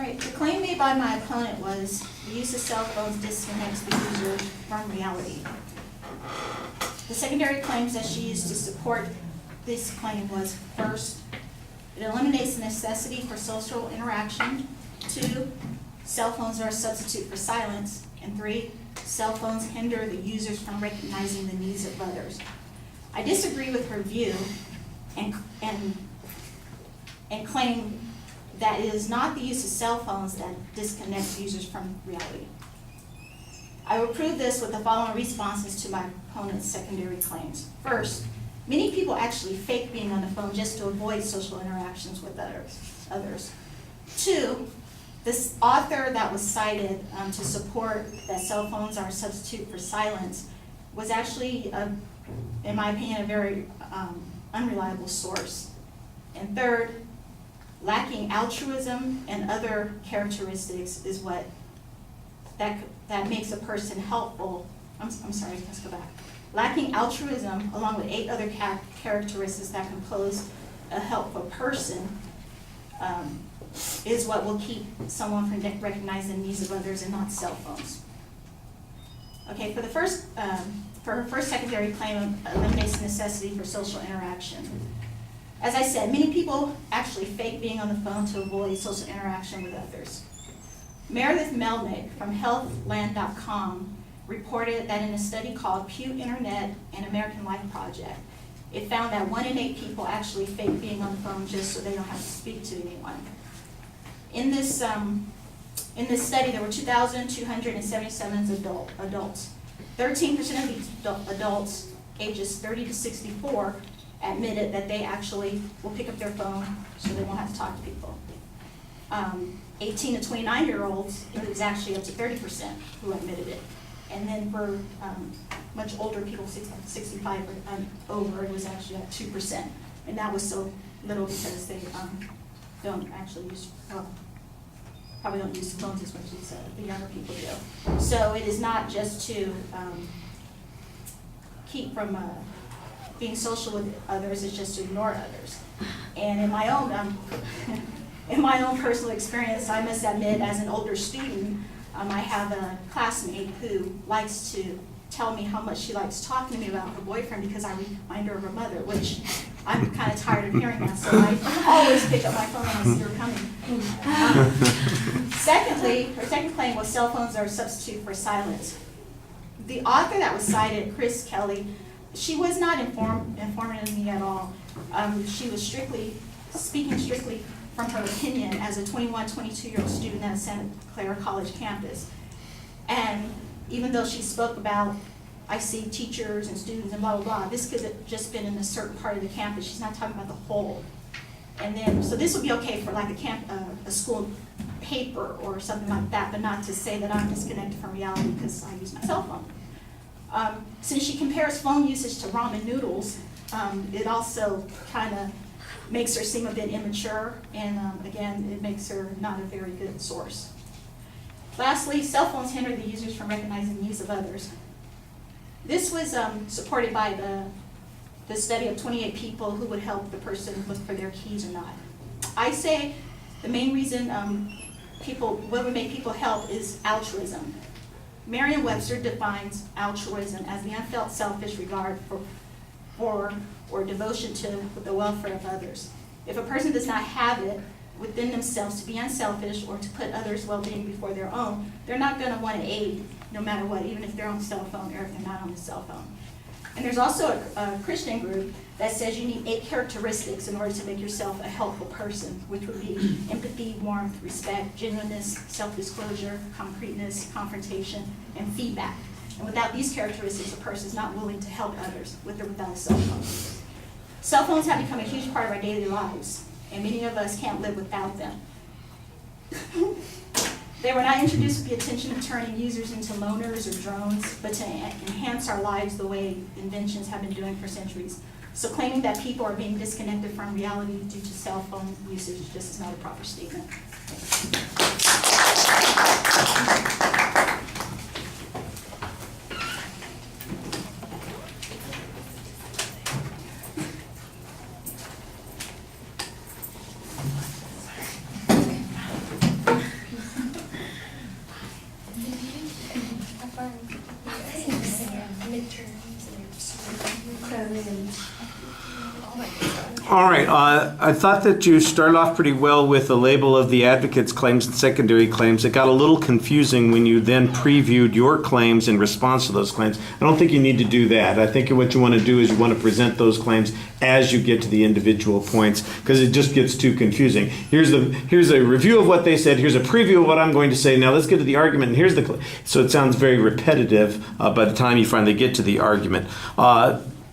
right, the claim made by my opponent was the use of cell phones disconnects the user from reality. The secondary claims that she used to support this claim was, first, it eliminates the necessity for social interaction. 2, cell phones are a substitute for silence. And 3, cell phones hinder the users from recognizing the needs of others. I disagree with her view and claim that it is not the use of cell phones that disconnects users from reality. I will prove this with the following responses to my opponent's secondary claims. First, many people actually fake being on the phone just to avoid social interactions with others. 2, this author that was cited to support that cell phones are a substitute for silence was actually, in my opinion, a very unreliable source. And third, lacking altruism and other characteristics is what that makes a person helpful. I'm sorry, let's go back. Lacking altruism, along with 8 other characteristics that compose a helpful person, is what will keep someone from recognizing the needs of others and not cell phones. Okay, for her first secondary claim, eliminates the necessity for social interaction. As I said, many people actually fake being on the phone to avoid social interaction with others. Meredith Melnick from Healthland.com reported that in a study called Pew Internet and American Life Project, it found that 1 in 8 people actually fake being on the phone just so they don't have to speak to anyone. In this study, there were 2,277 adults. 13% of these adults ages 30 to 64 admitted that they actually will pick up their phone so they won't have to talk to people. 18 to 29-year-olds, it was actually up to 30% who admitted it. And then for much older people, 65 or over, it was actually at 2%. And that was so little because they don't actually use, probably don't use phones as much as the younger people do. So it is not just to keep from being social with others, it's just to ignore others. And in my own in my own personal experience, I must admit, as an older student, I have a classmate who likes to tell me how much she likes talking to me about her boyfriend because I remind her of her mother, which I'm kind of tired of hearing that, so I always pick up my phone when I see her coming. Secondly, her second claim was cell phones are a substitute for silence. The author that was cited, Chris Kelly, she was not informative me at all. She was speaking strictly from her opinion as a 21, 22-year-old student at Santa Clara College campus. And even though she spoke about, I see teachers and students and blah, blah, blah, this could have just been in a certain part of the campus. She's not talking about the whole. And then, so this would be okay for like a school paper or something like that, but not to say that I'm disconnected from reality because I use my cell phone. Since she compares phone usage to ramen noodles, it also kind of makes her seem a bit immature, and again, it makes her not a very good source. Lastly, cell phones hinder the users from recognizing the needs of others. This was supported by the study of 28 people who would help the person look for their keys or not. I say the main reason what would make people help is altruism. Merriam-Webster defines altruism as the unfelt selfish regard for or devotion to the welfare of others. If a person does not have it within themselves to be unselfish or to put others' well-being before their own, they're not going to want to aid no matter what, even if they're on the cell phone or if they're not on the cell phone. And there's also a Christian group that says you need 8 characteristics in order to make yourself a helpful person, which would be empathy, warmth, respect, genuineness, self-disclosure, concreteness, confrontation, and feedback. And without these characteristics, a person is not willing to help others with or without a cell phone. Cell phones have become a huge part of our daily lives, and many of us can't live without them. They were not introduced with the intention of turning users into loners or drones, but to enhance our lives the way inventions have been doing for centuries. So claiming that people are being disconnected from reality due to cell phone usage just is not a proper statement. All right, I thought that you started off pretty well with the label of the advocate's claims and secondary claims. It got a little confusing when you then previewed your claims in response to those claims. I don't think you need to do that. I think what you want to do is you want to present those claims as you get to the individual points, because it just gets too confusing. Here's a review of what they said. Here's a preview of what I'm going to say. Now let's get to the argument. And here's so it sounds very repetitive by the time you finally get to the argument.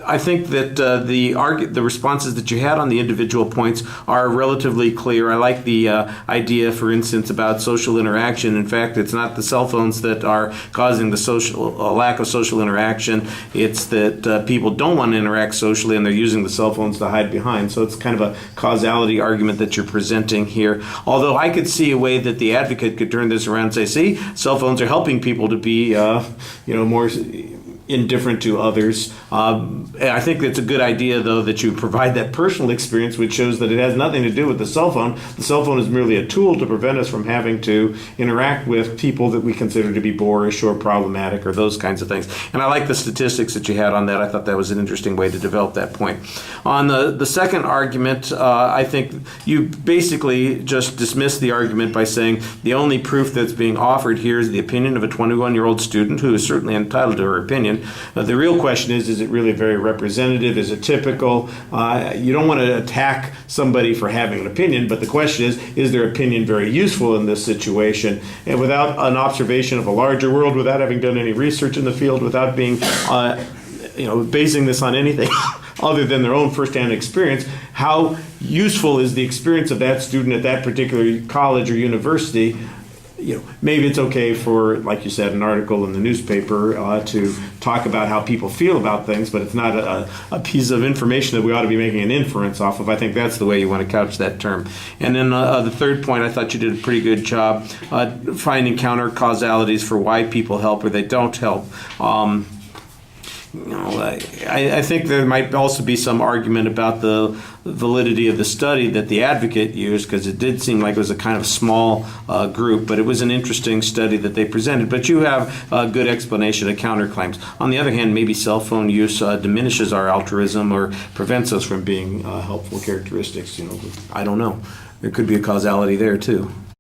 I think that the responses that you had on the individual points are relatively clear. I like the idea, for instance, about social interaction. In fact, it's not the cell phones that are causing the lack of social interaction. It's that people don't want to interact socially, and they're using the cell phones to hide behind. So it's kind of a causality argument that you're presenting here. Although I could see a way that the advocate could turn this around and say, see, cell phones are helping people to be, more indifferent to others. I think it's a good idea, though, that you provide that personal experience, which shows that it has nothing to do with the cell phone. The cell phone is merely a tool to prevent us from having to interact with people that we consider to be boorish or problematic or those kinds of things. And I like the statistics that you had on that. I thought that was an interesting way to develop that point. On the second argument, I think you basically just dismissed the argument by saying the only proof that's being offered here is the opinion of a 21-year-old student who is certainly entitled to her opinion. The real question is it really very representative? Is it typical? You don't want to attack somebody for having an opinion, but the question is their opinion very useful in this situation? And without an observation of a larger world, without having done any research in the field, without being, basing this on anything other than their own firsthand experience, how useful is the experience of that student at that particular college or university? Maybe it's okay for, like you said, an article in the newspaper to talk about how people feel about things, but it's not a piece of information that we ought to be making an inference off of. I think that's the way you want to couch that term. And then the third point, I thought you did a pretty good job finding counter causalities for why people help or they don't help. I think there might also be some argument about the validity of the study that the advocate used, because it did seem like it was a kind of small group, but it was an interesting study that they presented. But you have a good explanation of counterclaims. On the other hand, maybe cell phone use diminishes our altruism or prevents us from being helpful characteristics. I don't know. There could be a causality there too.